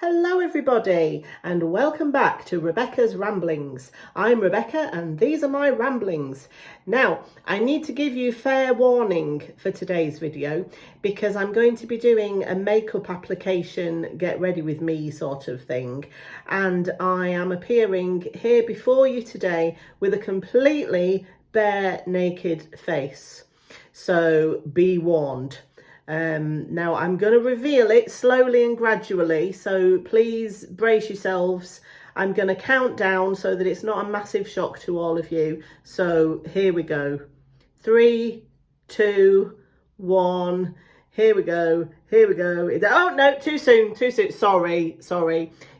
Hello everybody and welcome back to Rebecca's Ramblings. I'm Rebecca and these are my ramblings. Now, I need to give you fair warning for today's video because I'm going to be doing a makeup application, get ready with me sort of thing. And I am appearing here before you today with a completely bare naked face. So be warned. Now I'm going to reveal it slowly and gradually, so please brace yourselves. I'm going to count down so that it's not a massive shock to all of you. So here we go. 3, 2, 1. Here we go. Here we go. Oh no, too soon. Sorry.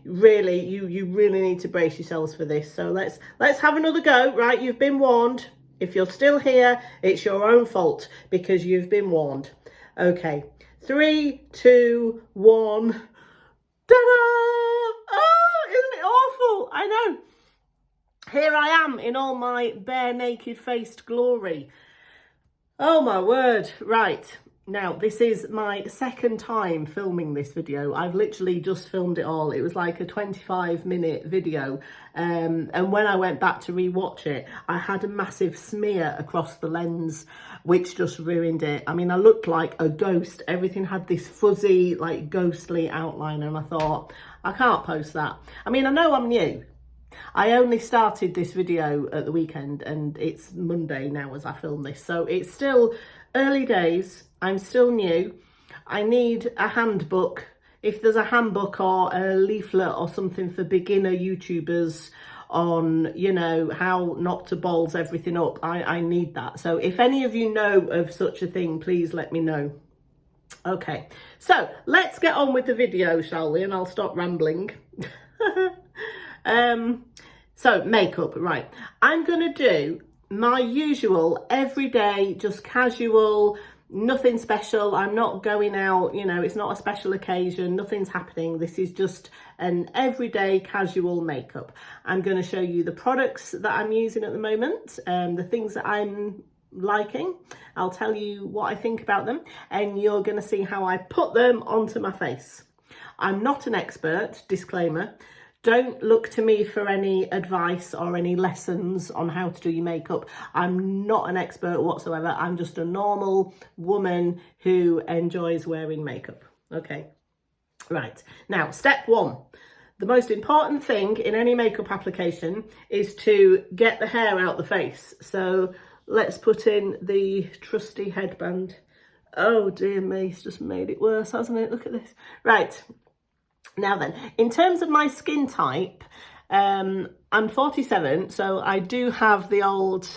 Really, you really need to brace yourselves for this. So let's have another go. Right, you've been warned. If you're still here, it's your own fault because you've been warned. Okay, 3, 2, 1. Ta-da! Oh, isn't it awful? I know. Here I am in all my bare naked faced glory. Oh my word. Right. Now, this is my second time filming this video. I've literally just filmed it all. It was like a 25-minute video. And when I went back to rewatch it, I had a massive smear across the lens, which just ruined it. I mean, I looked like a ghost. Everything had this fuzzy, like ghostly outline. And I thought, I can't post that. I mean, I know I'm new. I only started this video at the weekend and it's Monday now as I film this. So it's still early days. I'm still new. I need a handbook. If there's a handbook or a leaflet or something for beginner YouTubers on, you know, how not to balls everything up, I need that. So if any of you know of such a thing, please let me know. Okay, so let's get on with the video, shall we? And I'll stop rambling. So makeup, right. I'm going to do my usual everyday, just casual, nothing special. I'm not going out, you know, it's not a special occasion, nothing's happening. This is just an everyday casual makeup. I'm going to show you the products that I'm using at the moment, the things that I'm liking. I'll tell you what I think about them and you're going to see how I put them onto my face. I'm not an expert, disclaimer. Don't look to me for any advice or any lessons on how to do your makeup. I'm not an expert whatsoever. I'm just a normal woman who enjoys wearing makeup. Okay, right. Now, step 1. The most important thing in any makeup application is to get the hair out the face. So let's put in the trusty headband. Oh dear me, it's just made it worse, hasn't it? Look at this. Right. Now then, in terms of my skin type, I'm 47, so I do have the old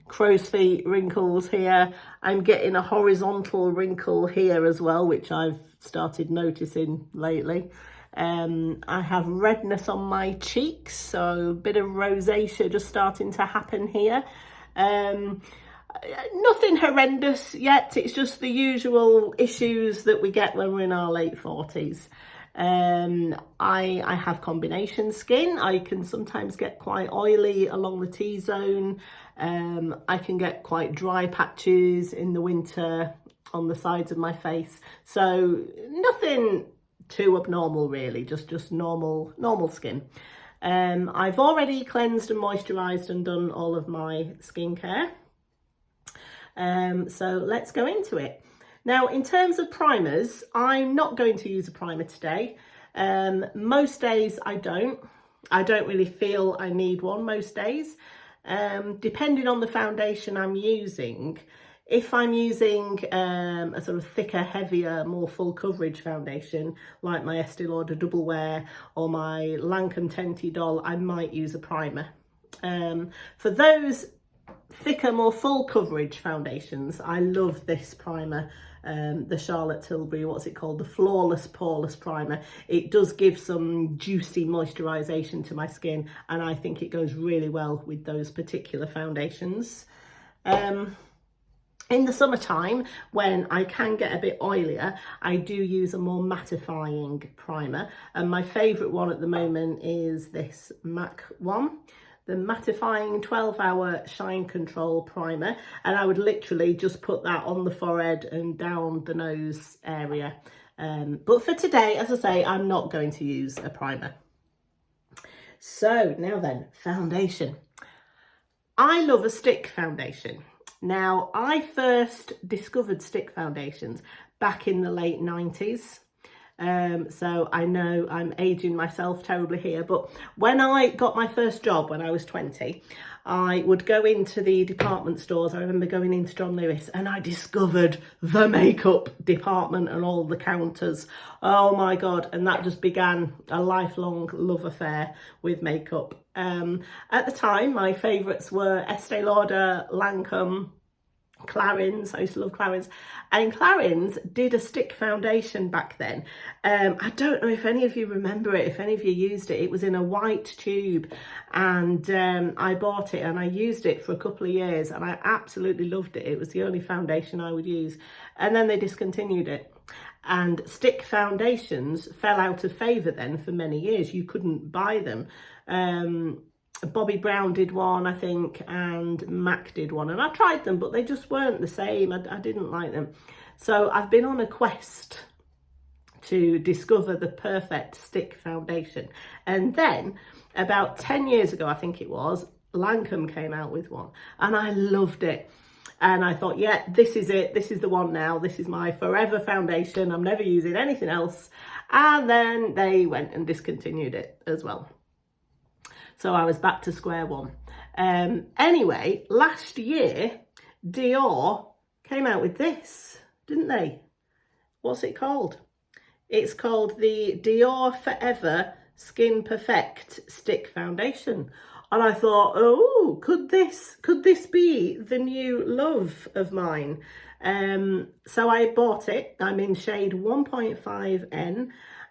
crow's feet wrinkles here. I'm getting a horizontal wrinkle here as well, which I've started noticing lately. I have redness on my cheeks, so a bit of rosacea just starting to happen here. Nothing horrendous yet, it's just the usual issues that we get when we're in our late 40s. I have combination skin. I can sometimes get quite oily along the T-zone. I can get quite dry patches in the winter on the sides of my face. So nothing too abnormal really, just normal skin. I've already cleansed and moisturised and done all of my skincare. So let's go into it. Now, in terms of primers, I'm not going to use a primer today. Most days I don't really feel I need one most days. Depending on the foundation I'm using, if I'm using a sort of thicker, heavier, more full coverage foundation, like my Estée Lauder Double Wear or my Lancome Tenti Doll, I might use a primer. For those thicker, more full coverage foundations, I love this primer, the Charlotte Tilbury, what's it called, the Flawless Poreless Primer. It does give some juicy moisturisation to my skin and I think it goes really well with those particular foundations. In the summertime, when I can get a bit oilier, I do use a more mattifying primer, and my favourite one at the moment is this MAC one, the mattifying 12-hour shine control primer, and I would literally just put that on the forehead and down the nose area. But for today, as I say, I'm not going to use a primer. So now then, foundation. I love a stick foundation. Now, I first discovered stick foundations back in the late 90s. So I know I'm aging myself terribly here, but when I got my first job when I was 20, I would go into the department stores. I remember going into John Lewis and I discovered the makeup department and all the counters. Oh my God. And that just began a lifelong love affair with makeup. At the time, my favourites were Estée Lauder, Lancome, Clarins. I used to love Clarins, and Clarins did a stick foundation back then. I don't know if any of you remember it, if any of you used it. It was in a white tube, and I bought it and I used it for a couple of years and I absolutely loved it. It was the only foundation I would use, and then they discontinued it. And stick foundations fell out of favour then for many years. You couldn't buy them. Bobbi Brown did one, I think, and MAC did one, and I tried them, but they just weren't the same. I didn't like them. So I've been on a quest to discover the perfect stick foundation. And then about 10 years ago, I think it was, Lancome came out with one and I loved it. And I thought, yeah, this is it. This is the one now. This is my forever foundation. I'm never using anything else. And then they went and discontinued it as well. So I was back to square one. Anyway, last year, Dior came out with this, didn't they? What's it called? It's called the Dior Forever Skin Perfect Stick Foundation. And I thought, oh, could this be the new love of mine? So I bought it. I'm in shade 1.5N,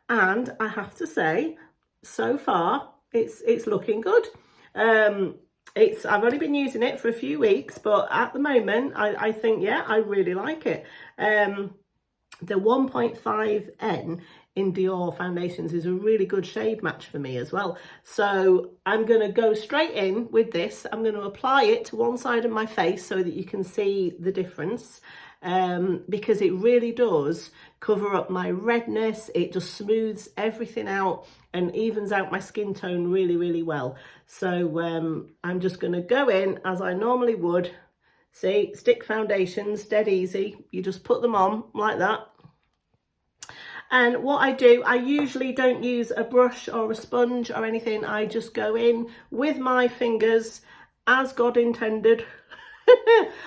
and I have to say, so far, it's looking good. I've only been using it for a few weeks, but at the moment, I think, yeah, I really like it. The 1.5N in Dior foundations is a really good shade match for me as well. So I'm going to go straight in with this. I'm going to apply it to one side of my face so that you can see the difference. Because it really does cover up my redness. It just smooths everything out and evens out my skin tone really, really well. So I'm just going to go in as I normally would. See, stick foundations, dead easy. You just put them on like that. And what I do, I usually don't use a brush or a sponge or anything. I just go in with my fingers as God intended.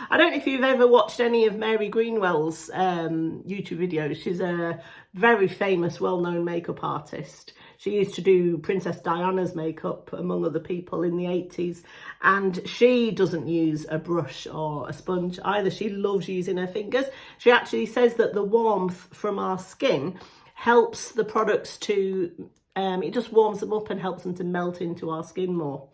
I don't know if you've ever watched any of Mary Greenwell's YouTube videos. She's a very famous, well-known makeup artist. She used to do Princess Diana's makeup, among other people, in the 80s. And she doesn't use a brush or a sponge either. She loves using her fingers. She actually says that the warmth from our skin helps the products to, it just warms them up and helps them to melt into our skin more.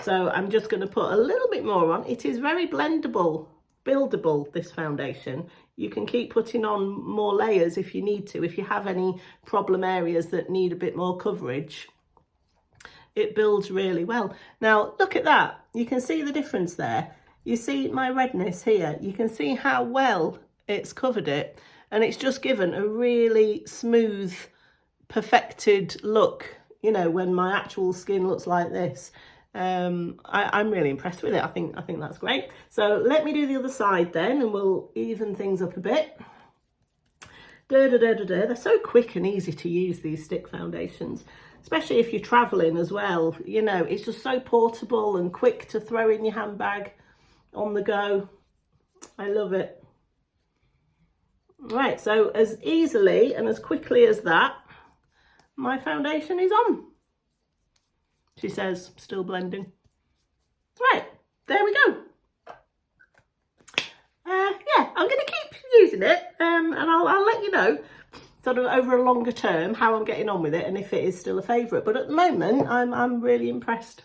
So I'm just going to put a little bit more on. It is very blendable, buildable, this foundation. You can keep putting on more layers if you need to. If you have any problem areas that need a bit more coverage, it builds really well. Now, look at that. You can see the difference there. You see my redness here. You can see how well it's covered it. And it's just given a really smooth, perfected look, you know, when my actual skin looks like this. I'm really impressed with it. I think that's great. So let me do the other side then, and we'll even things up a bit. They're so quick and easy to use, these stick foundations, especially if you're traveling as well. You know, it's just so portable and quick to throw in your handbag on the go. I love it. Right, so as easily and as quickly as that, my foundation is on. She says, still blending. Right, there we go. Yeah, I'm going to keep using it, and I'll let you know sort of over a longer term how I'm getting on with it and if it is still a favourite. But at the moment, I'm really impressed.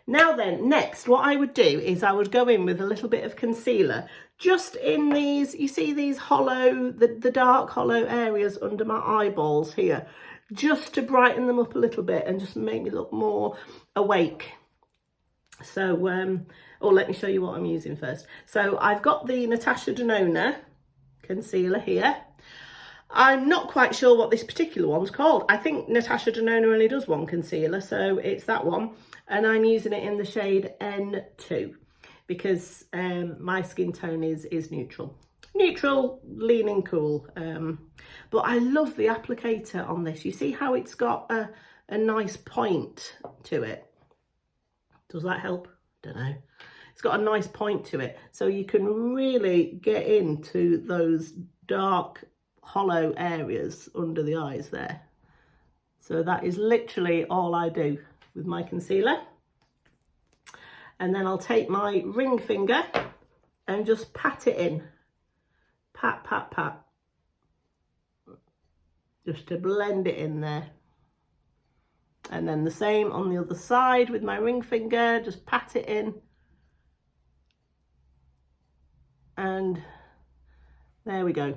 Now then, next, what I would do is I would go in with a little bit of concealer, just in these, you see these hollow, the dark hollow areas under my eyeballs here, just to brighten them up a little bit and just make me look more awake. So, let me show you what I'm using first. So I've got the Natasha Denona concealer here. I'm not quite sure what this particular one's called. I think Natasha Denona only does one concealer, so it's that one. And I'm using it in the shade N2 because my skin tone is neutral. Neutral, leaning cool. But I love the applicator on this. You see how it's got a nice point to it? Does that help? Don't know. It's got a nice point to it. So you can really get into those dark, hollow areas under the eyes there. So that is literally all I do with my concealer. And then I'll take my ring finger and just pat it in. Pat, pat, pat. Just to blend it in there. And then the same on the other side with my ring finger, just pat it in. And there we go.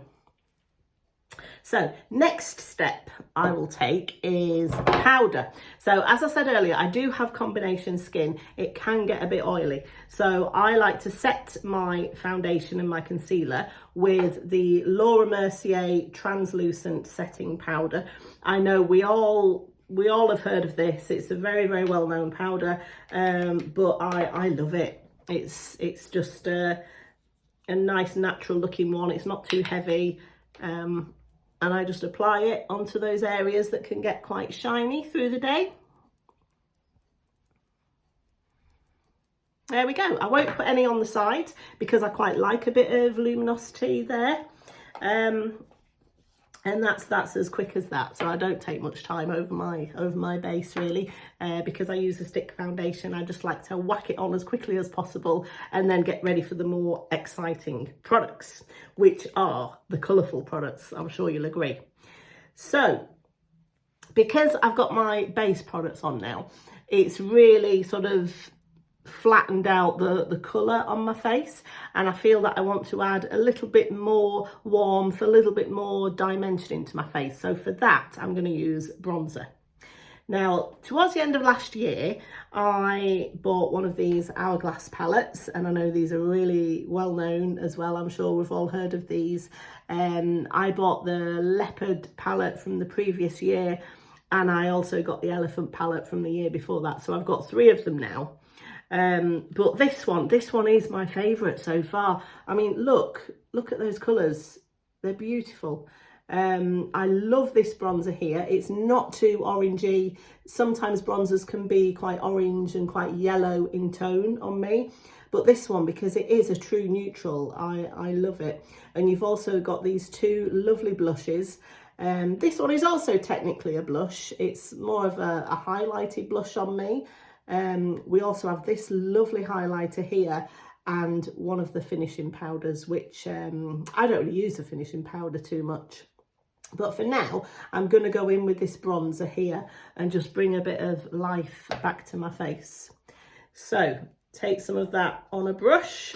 So next step I will take is powder. So as I said earlier, I do have combination skin. It can get a bit oily. So I like to set my foundation and my concealer with the Laura Mercier translucent setting powder. I know we all have heard of this. It's a very, very well-known powder, but I love it. It's just a nice natural looking one. It's not too heavy. And I just apply it onto those areas that can get quite shiny through the day. There we go. I won't put any on the sides because I quite like a bit of luminosity there. And that's as quick as that. So I don't take much time over my base really, because I use a stick foundation. I just like to whack it on as quickly as possible and then get ready for the more exciting products, which are the colourful products. I'm sure you'll agree. So because I've got my base products on now, it's really sort of flattened out the colour on my face, and I feel that I want to add a little bit more warmth, a little bit more dimension into my face. So for that I'm going to use bronzer. Now towards the end of last year I bought one of these Hourglass palettes, and I know these are really well known as well. I'm sure we've all heard of these. I bought the leopard palette from the previous year, and I also got the elephant palette from the year before that. So I've got 3 of them now. But this one is my favourite so far. I mean, look at those colours. They're beautiful. I love this bronzer here. It's not too orangey. Sometimes bronzers can be quite orange and quite yellow in tone on me. But this one, because it is a true neutral, I love it. And you've also got these 2 lovely blushes. This one is also technically a blush. It's more of a highlighted blush on me. We also have this lovely highlighter here and one of the finishing powders, which I don't really use the finishing powder too much. But for now, I'm going to go in with this bronzer here and just bring a bit of life back to my face. So take some of that on a brush.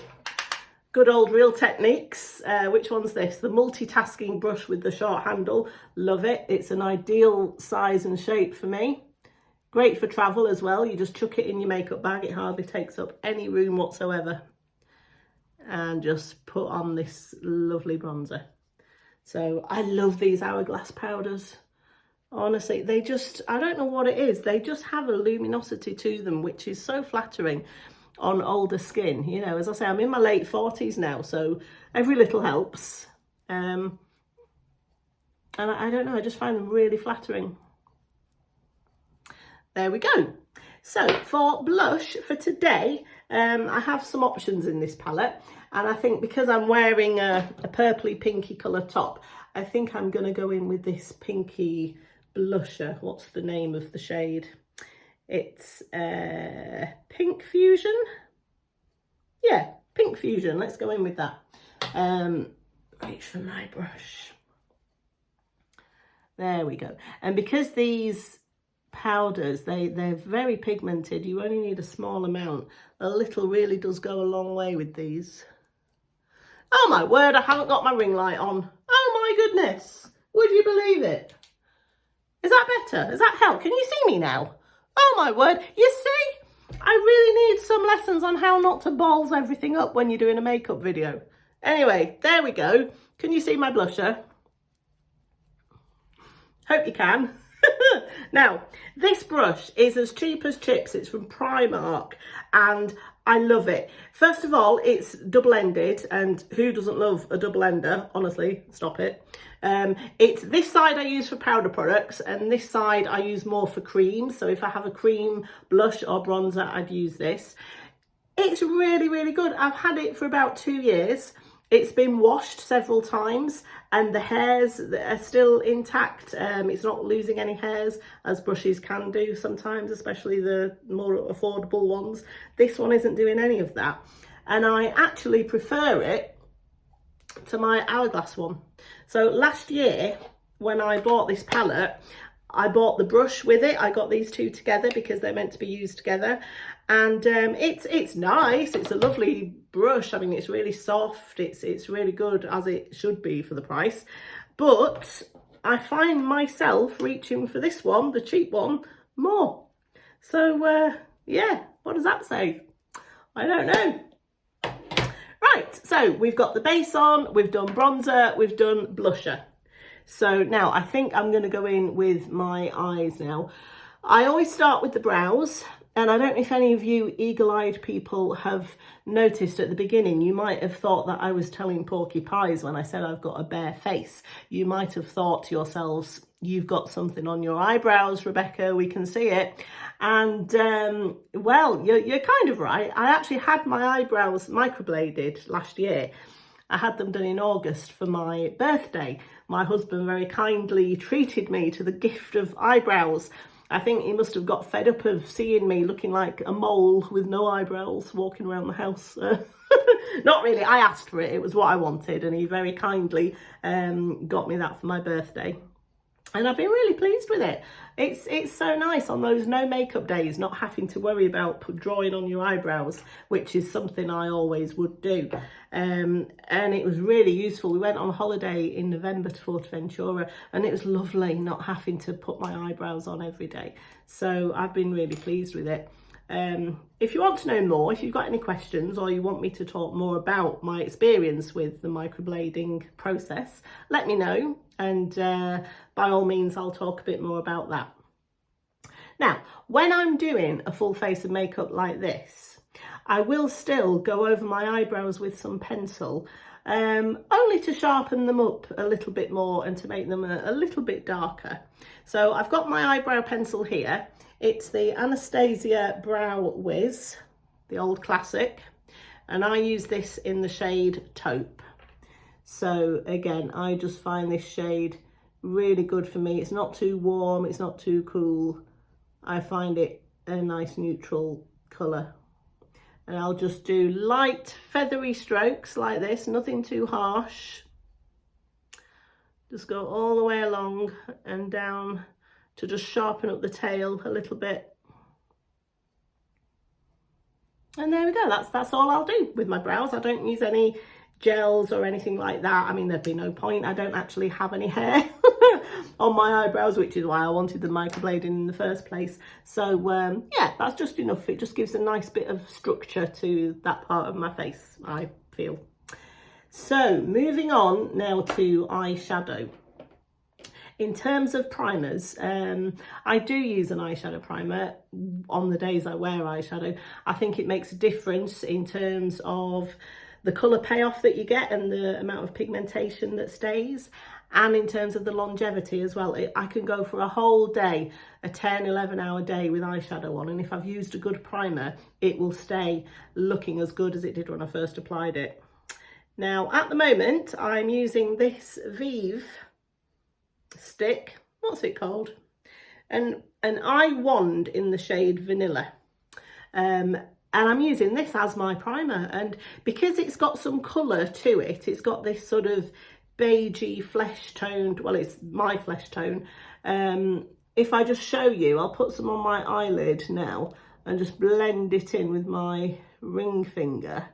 Good old Real Techniques. Which one's this? The multitasking brush with the short handle. Love it. It's an ideal size and shape for me. Great for travel as well. You just chuck it in your makeup bag. It hardly takes up any room whatsoever. And just put on this lovely bronzer. So I love these Hourglass powders. Honestly, they just, I don't know what it is. They just have a luminosity to them, which is so flattering on older skin. You know, as I say, I'm in my late 40s now, so every little helps. And I don't know, I just find them really flattering. There we go. So for blush for today, I have some options in this palette, and I think because I'm wearing a purpley pinky colour top, I think I'm going to go in with this pinky blusher. What's the name of the shade? It's Pink Fusion. Yeah, Pink Fusion. Let's go in with that. Reach for my brush. There we go. And because these powders, they're very pigmented, you only need a small amount. A little really does go a long way with these. Oh my word, I haven't got my ring light on. Oh my goodness, would you believe it? Is that better? Does that help? Can you see me now? Oh my word, you see, I really need some lessons on how not to balls everything up when you're doing a makeup video. Anyway, there we go. Can you see my blusher? Hope you can. Now, this brush is as cheap as chips. It's from Primark and I love it. First of all, it's double-ended, and who doesn't love a double ender? Honestly, stop it. It's this side I use for powder products and this side I use more for creams. So if I have a cream blush or bronzer, I'd use this. It's really, really good. I've had it for about 2 years. It's been washed several times and the hairs are still intact. It's not losing any hairs as brushes can do sometimes, especially the more affordable ones. This one isn't doing any of that. And I actually prefer it to my Hourglass one. So last year, when I bought this palette, I bought the brush with it. I got these two together because they're meant to be used together. And it's nice. It's a lovely brush. I mean, it's really soft. It's really good, as it should be for the price. But I find myself reaching for this one, the cheap one, more. So, yeah, what does that say? I don't know. Right, so we've got the base on, we've done bronzer, we've done blusher. So now I think I'm going to go in with my eyes now. I always start with the brows, and I don't know if any of you eagle-eyed people have noticed at the beginning, you might have thought that I was telling porky pies when I said I've got a bare face. You might have thought to yourselves, you've got something on your eyebrows, Rebecca, we can see it. And well, you're kind of right. I actually had my eyebrows microbladed last year. I had them done in August for my birthday. My husband very kindly treated me to the gift of eyebrows. I think he must have got fed up of seeing me looking like a mole with no eyebrows walking around the house. Not really, I asked for it. It was what I wanted, and he very kindly got me that for my birthday. And I've been really pleased with it. It's so nice on those no makeup days, not having to worry about drawing on your eyebrows, which is something I always would do. And it was really useful. We went on holiday in November to Fuerteventura, and it was lovely not having to put my eyebrows on every day. So I've been really pleased with it. If you want to know more, if you've got any questions or you want me to talk more about my experience with the microblading process, let me know, and by all means I'll talk a bit more about that. Now, when I'm doing a full face of makeup like this, I will still go over my eyebrows with some pencil, only to sharpen them up a little bit more and to make them a little bit darker. So I've got my eyebrow pencil here. It's the Anastasia Brow Wiz, the old classic, and I use this in the shade Taupe. So again, I just find this shade really good for me. It's not too warm, it's not too cool. I find it a nice neutral colour. And I'll just do light feathery strokes like this, nothing too harsh. Just go all the way along and down to just sharpen up the tail a little bit. And there we go, that's all I'll do with my brows. I don't use any gels or anything like that. I mean, there'd be no point. I don't actually have any hair on my eyebrows, which is why I wanted the microblading in the first place. So yeah, that's just enough. It just gives a nice bit of structure to that part of my face, I feel. So moving on now to eyeshadow. In terms of primers, I do use an eyeshadow primer on the days I wear eyeshadow. I think it makes a difference in terms of the colour payoff that you get and the amount of pigmentation that stays, and in terms of the longevity as well. I can go for a whole day, a 10-11 hour day with eyeshadow on, and if I've used a good primer, it will stay looking as good as it did when I first applied it. Now, at the moment, I'm using this Vieve stick, what's it called? An eye wand in the shade Vanilla. And I'm using this as my primer, and because it's got some colour to it, it's got this sort of beigey flesh toned, well, it's my flesh tone. If I just show you, I'll put some on my eyelid now and just blend it in with my ring finger.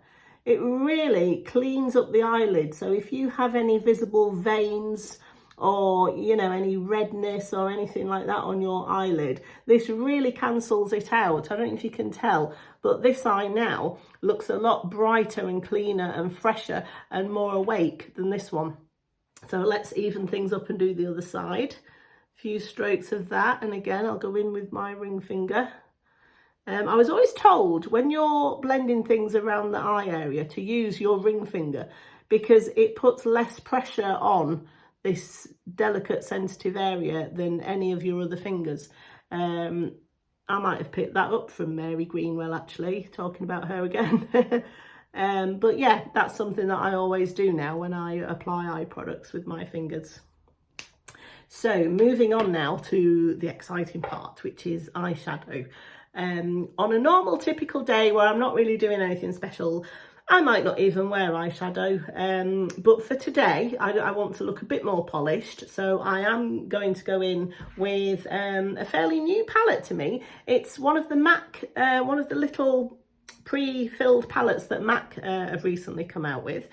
It really cleans up the eyelid, so if you have any visible veins or, you know, any redness or anything like that on your eyelid, this really cancels it out. I don't know if you can tell, but this eye now looks a lot brighter and cleaner and fresher and more awake than this one. So let's even things up and do the other side. few strokes of that, and again I'll go in with my ring finger. I was always told when you're blending things around the eye area to use your ring finger because it puts less pressure on this delicate sensitive area than any of your other fingers. I might have picked that up from Mary Greenwell, actually, talking about her again. But yeah, that's something that I always do now when I apply eye products with my fingers. So moving on now to the exciting part, which is eyeshadow. On a normal typical day where I'm not really doing anything special, I might not even wear eyeshadow, but for today I want to look a bit more polished, so I am going to go in with a fairly new palette to me. It's one of the MAC, one of the little pre-filled palettes that MAC have recently come out with.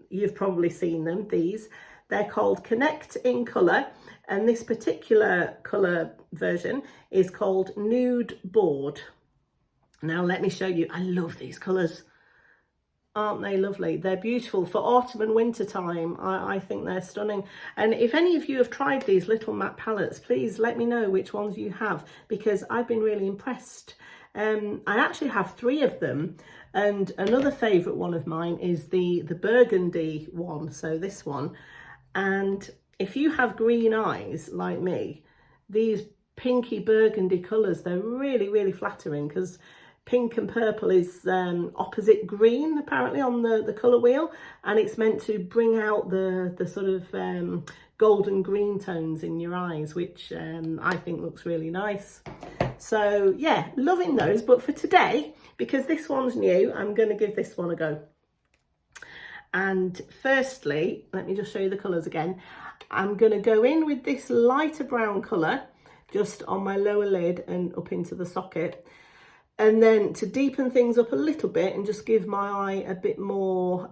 You've probably seen them, these. They're called Connect in Colour, and this particular colour version is called Nude Board. Now let me show you. I love these colours. Aren't they lovely? They're beautiful for autumn and winter time. I think they're stunning. And if any of you have tried these little matte palettes, please let me know which ones you have, because I've been really impressed. I actually have 3 of them, and another favourite one of mine is the burgundy one, so this one. And if you have green eyes like me, these pinky burgundy colours, they're really, really flattering, because pink and purple is opposite green, apparently, on the colour wheel, and it's meant to bring out the sort of golden green tones in your eyes, which I think looks really nice. So yeah, loving those. But for today, because this one's new, I'm going to give this one a go. And firstly, let me just show you the colours again. I'm going to go in with this lighter brown colour just on my lower lid and up into the socket. And then to deepen things up a little bit and just give my eye a bit more,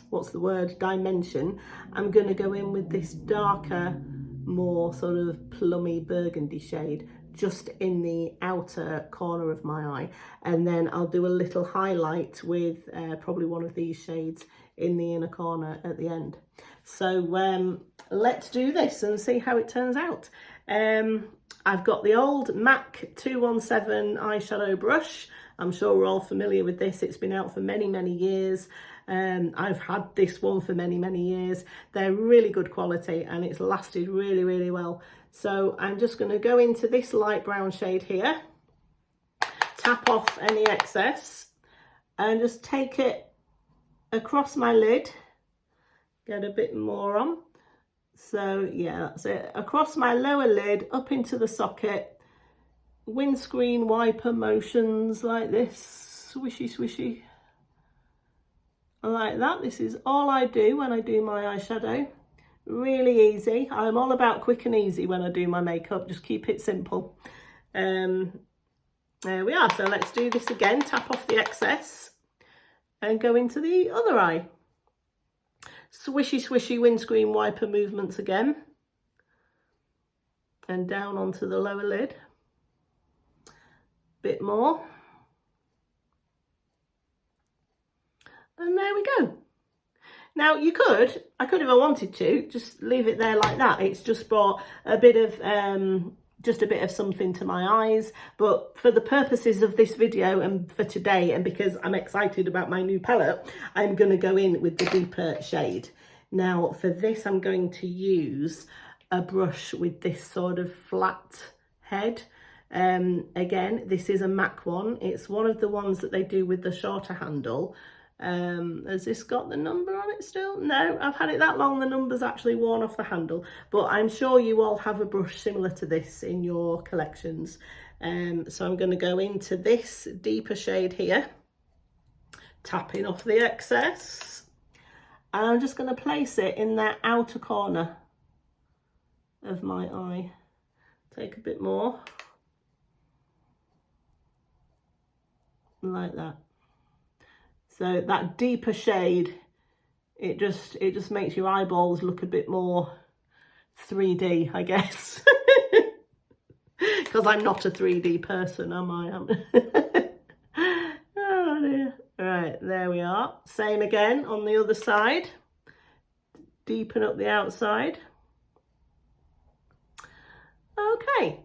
what's the word, dimension, I'm going to go in with this darker, more sort of plummy burgundy shade just in the outer corner of my eye. And then I'll do a little highlight with probably one of these shades in the inner corner at the end. So let's do this and see how it turns out. I've got the old MAC 217 eyeshadow brush. I'm sure we're all familiar with this. It's been out for many, many years. I've had this one for many, many years. They're really good quality and it's lasted really, really well. So I'm just going to go into this light brown shade here, tap off any excess and just take it across my lid, get a bit more on. So yeah, that's it. Across my lower lid, up into the socket, windscreen wiper motions like this, swishy, swishy, like that. This is all I do when I do my eyeshadow. Really easy. I'm all about quick and easy when I do my makeup. Just keep it simple. There we are. So let's do this again. Tap off the excess and go into the other eye. Swishy, swishy windscreen wiper movements again. And down onto the lower lid. Bit more. And there we go. Now I could, if I wanted to, just leave it there like that. It's just brought a bit of something to my eyes. But for the purposes of this video and for today, and because I'm excited about my new palette, I'm going to go in with the deeper shade. Now for this, I'm going to use a brush with this sort of flat head. Again, this is a MAC one. It's one of the ones that they do with the shorter handle. Has this got the number on it still? No, I've had it that long the number's actually worn off the handle, but I'm sure you all have a brush similar to this in your collections. So I'm going to go into this deeper shade here, tapping off the excess, and I'm just going to place it in that outer corner of my eye. Take a bit more, like that. So that deeper shade, it just makes your eyeballs look a bit more 3D, I guess. Because I'm not a 3D person, am I? Oh dear. Right, there we are. Same again on the other side. Deepen up the outside. Okay,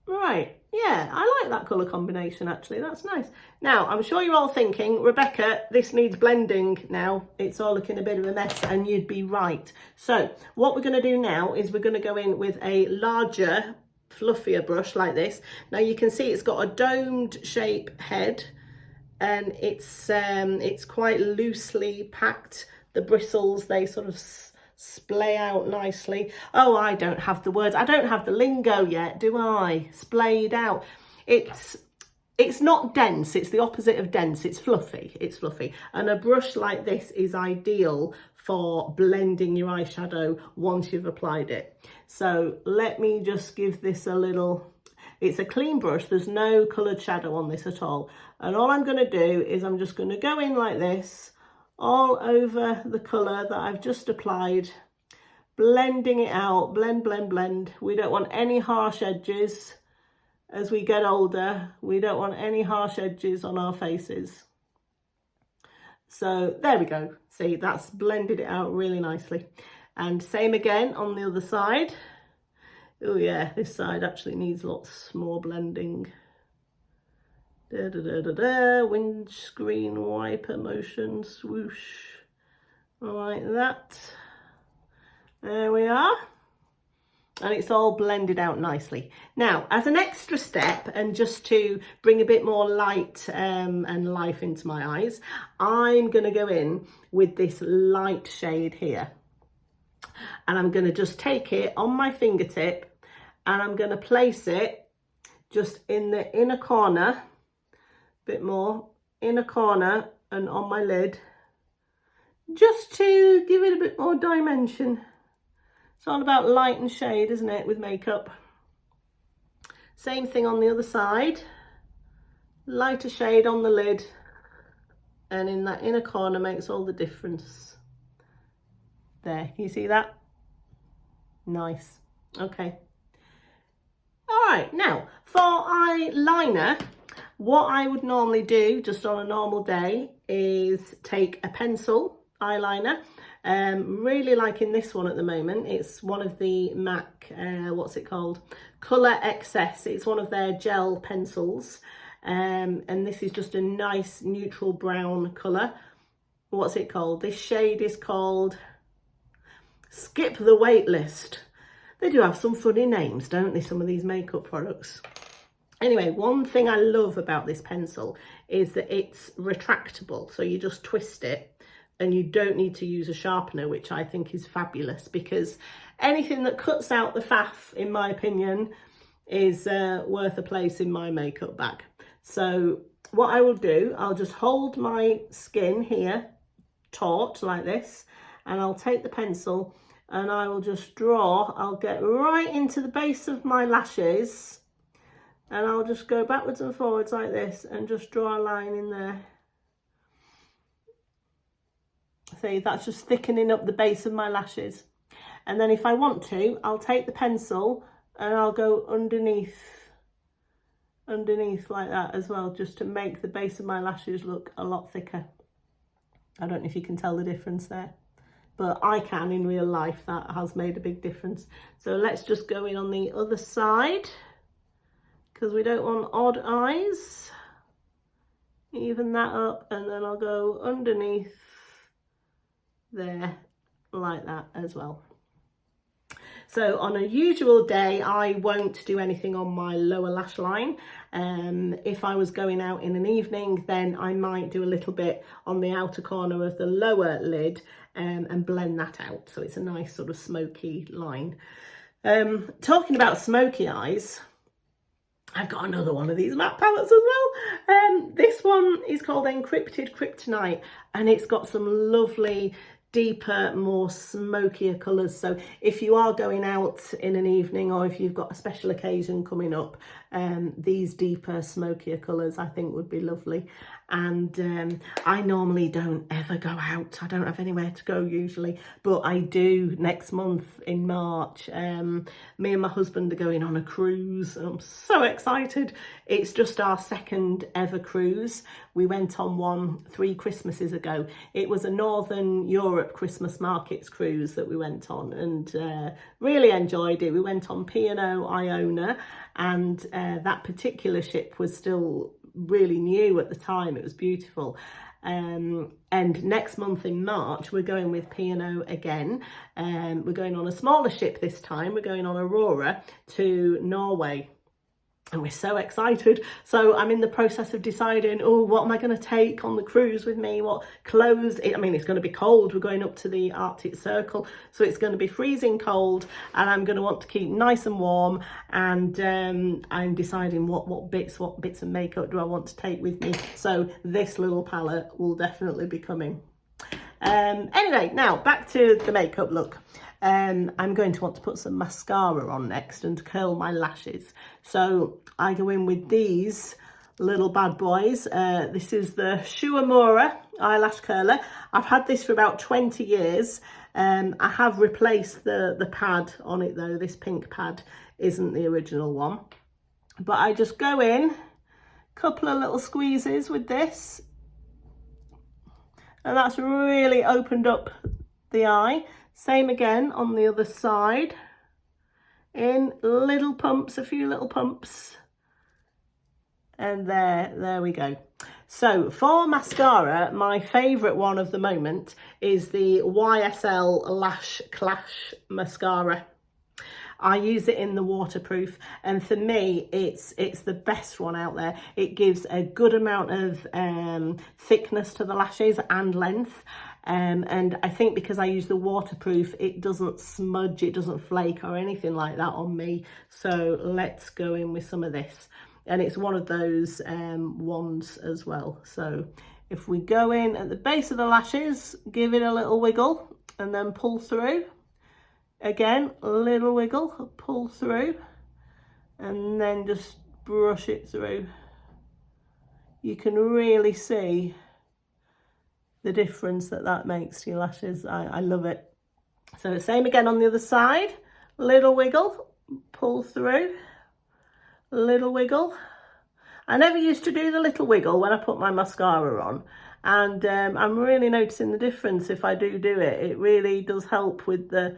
right. Yeah, I like that colour combination actually, that's nice. Now, I'm sure you're all thinking, Rebecca, this needs blending now. It's all looking a bit of a mess, and you'd be right. So what we're going to do now is we're going to go in with a larger, fluffier brush like this. Now you can see it's got a domed shape head, and it's quite loosely packed. The bristles, they sort of splay out nicely. Oh, I don't have the words. I don't have the lingo yet, do I? Splayed out. It's not dense. It's the opposite of dense. It's fluffy. It's fluffy. And a brush like this is ideal for blending your eyeshadow once you've applied it. So let me just give this a little... It's a clean brush. There's no coloured shadow on this at all. And all I'm going to do is I'm just going to go in like this, all over the colour that I've just applied, blending it out, blend, blend, blend. We don't want any harsh edges as we get older. We don't want any harsh edges on our faces. So there we go. See, that's blended it out really nicely. And same again on the other side. Oh yeah, this side actually needs lots more blending. Da, da, da, da, da. Windscreen wiper motion, swoosh, like that. There we are. And it's all blended out nicely. Now, as an extra step, and just to bring a bit more light and life into my eyes, I'm going to go in with this light shade here. And I'm going to just take it on my fingertip, and I'm going to place it just in the inner corner, bit more, inner corner, and on my lid, just to give it a bit more dimension. It's all about light and shade, isn't it, with makeup? Same thing on the other side. Lighter shade on the lid, and in that inner corner makes all the difference. There, can you see that? Nice. Okay. All right, now for eyeliner, what I would normally do just on a normal day is take a pencil eyeliner. Really liking this one at the moment. It's one of the MAC, what's it called? Colour Excess. It's one of their gel pencils. And this is just a nice neutral brown colour. What's it called? This shade is called Skip the Wait List. They do have some funny names, don't they, some of these makeup products? Anyway, one thing I love about this pencil is that it's retractable. So you just twist it and you don't need to use a sharpener, which I think is fabulous, because anything that cuts out the faff, in my opinion, is worth a place in my makeup bag. So what I will do, I'll just hold my skin here, taut like this, and I'll take the pencil and I will just draw. I'll get right into the base of my lashes, and I'll just go backwards and forwards like this and just draw a line in there. See, that's just thickening up the base of my lashes. And then if I want to, I'll take the pencil and I'll go underneath like that as well, just to make the base of my lashes look a lot thicker. I don't know if you can tell the difference there, but I can in real life. That has made a big difference. So let's just go in on the other side, because we don't want odd eyes. Even that up, and then I'll go underneath there like that as well. So on a usual day, I won't do anything on my lower lash line. If I was going out in an evening, then I might do a little bit on the outer corner of the lower lid and blend that out. So it's a nice sort of smoky line. Talking about smoky eyes, I've got another one of these matte palettes as well. This one is called Encrypted Kryptonite, and it's got some lovely, deeper, more smokier colours. So if you are going out in an evening, or if you've got a special occasion coming up, these deeper, smokier colours I think would be lovely. and I normally don't ever go out. I don't have anywhere to go usually, but I do next month in March. Me and my husband are going on a cruise and I'm so excited. It's just our second ever cruise. We went on one 3 Christmases ago. It was a Northern Europe Christmas markets cruise that we went on, and really enjoyed it. We went on P&O Iona, and that particular ship was still really new at the time. It was beautiful. And next month in March we're going with P&O again. We're going on a smaller ship this time. We're going on Aurora to Norway. And we're so excited. So I'm in the process of deciding, oh, what am I going to take on the cruise with me? What clothes? I mean, it's going to be cold. We're going up to the Arctic Circle, so it's going to be freezing cold, and I'm going to want to keep nice and warm. And I'm deciding what bits of makeup do I want to take with me. So this little palette will definitely be coming. Anyway, now back to the makeup look. I'm going to want to put some mascara on next and curl my lashes. So I go in with these little bad boys. This is the Shuamura eyelash curler. I've had this for about 20 years. I have replaced the pad on it though. This pink pad isn't the original one. But I just go in, couple of little squeezes with this. And that's really opened up the eye. Same again on the other side. In little pumps, a few little pumps. And there we go. So for mascara, my favourite one of the moment is the YSL Lash Clash mascara. I use it in the waterproof, and for me it's the best one out there. It gives a good amount of thickness to the lashes and length, and I think because I use the waterproof, it doesn't smudge, it doesn't flake or anything like that on me. So let's go in with some of this, and it's one of those ones as well. So if we go in at the base of the lashes, give it a little wiggle and then pull through. Again, a little wiggle, pull through, and then just brush it through. You can really see the difference that makes to your lashes. I love it. So same again on the other side, little wiggle, pull through, little wiggle. I never used to do the little wiggle when I put my mascara on, and I'm really noticing the difference if I do it. It really does help with the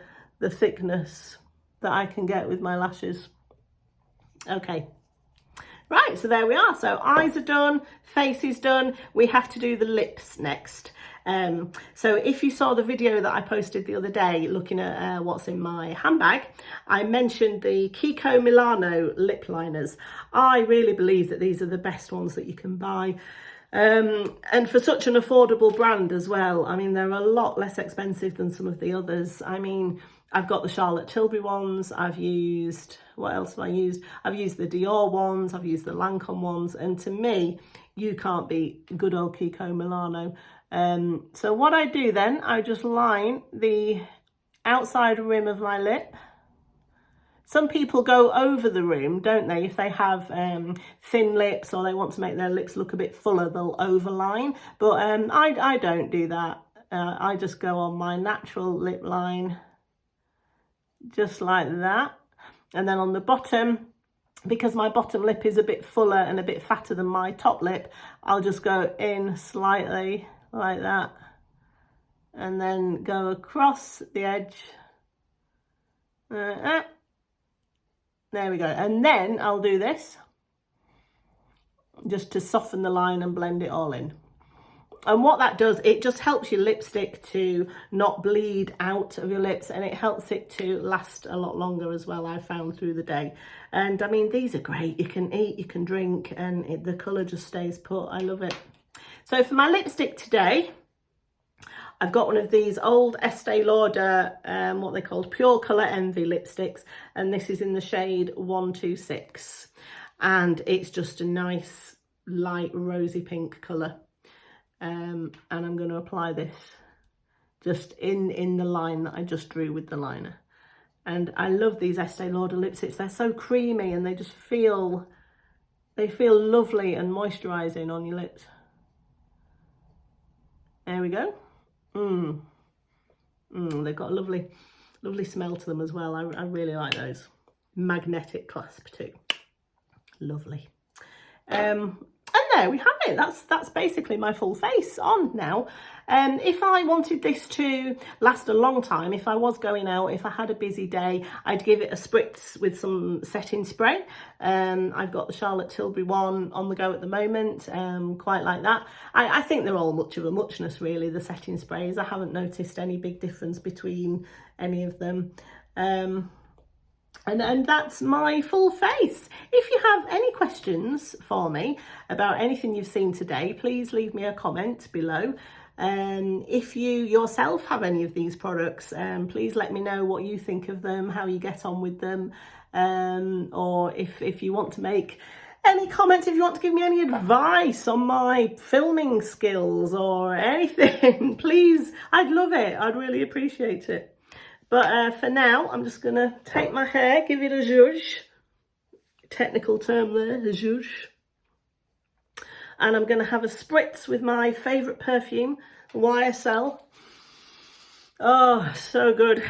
thickness that I can get with my lashes. Okay, right, so there we are. So eyes are done, face is done. We have to do the lips next. So if you saw the video that I posted the other day looking at what's in my handbag, I mentioned the Kiko Milano lip liners. I really believe that these are the best ones that you can buy. And for such an affordable brand as well. I mean, they're a lot less expensive than some of the others. I mean, I've got the Charlotte Tilbury ones. I've used, what else have I used? I've used the Dior ones. I've used the Lancome ones. And to me, you can't beat good old Kiko Milano. So what I do then, I just line the outside rim of my lip. Some people go over the rim, don't they? If they have thin lips or they want to make their lips look a bit fuller, they'll overline. But I don't do that. I just go on my natural lip line, just like that. And then on the bottom, because my bottom lip is a bit fuller and a bit fatter than my top lip, I'll just go in slightly like that. And then go across the edge. There we go. And then I'll do this just to soften the line and blend it all in. And what that does, it just helps your lipstick to not bleed out of your lips, and it helps it to last a lot longer as well, I've found through the day. And I mean, these are great. You can eat, you can drink, and the colour just stays put. I love it. So for my lipstick today, I've got one of these old Estée Lauder, what they called Pure Colour Envy lipsticks, and this is in the shade 126, and it's just a nice light rosy pink colour. And I'm going to apply this just in the line that I just drew with the liner. And I love these Estée Lauder lipsticks. They're so creamy and they just feel lovely and moisturising on your lips. There we go. They've got a lovely, lovely smell to them as well. I really like those. Magnetic clasp too. Lovely. And there we have it. That's basically my full face on now. If I wanted this to last a long time, if I was going out, if I had a busy day, I'd give it a spritz with some setting spray. I've got the Charlotte Tilbury one on the go at the moment, quite like that. I think they're all much of a muchness really, the setting sprays. I haven't noticed any big difference between any of them. And that's my full face. If you have any questions for me about anything you've seen today, please leave me a comment below. If you yourself have any of these products, please let me know what you think of them, how you get on with them, or if you want to make any comments, if you want to give me any advice on my filming skills or anything, please, I'd love it. I'd really appreciate it. But for now, I'm just going to take my hair, give it a zhuzh. Technical term there, a zhuzh. And I'm going to have a spritz with my favourite perfume, YSL. Oh, so good.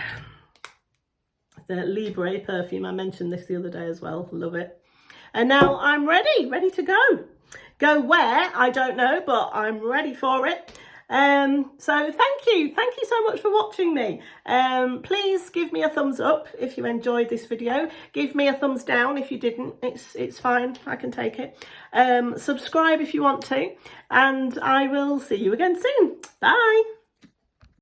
The Libre perfume, I mentioned this the other day as well. Love it. And now I'm ready to go. Go where? I don't know, but I'm ready for it. So thank you so much for watching me. Please give me a thumbs up if you enjoyed this video. Give me a thumbs down if you didn't. It's fine, I can take it. Subscribe if you want to, and I will see you again soon. Bye.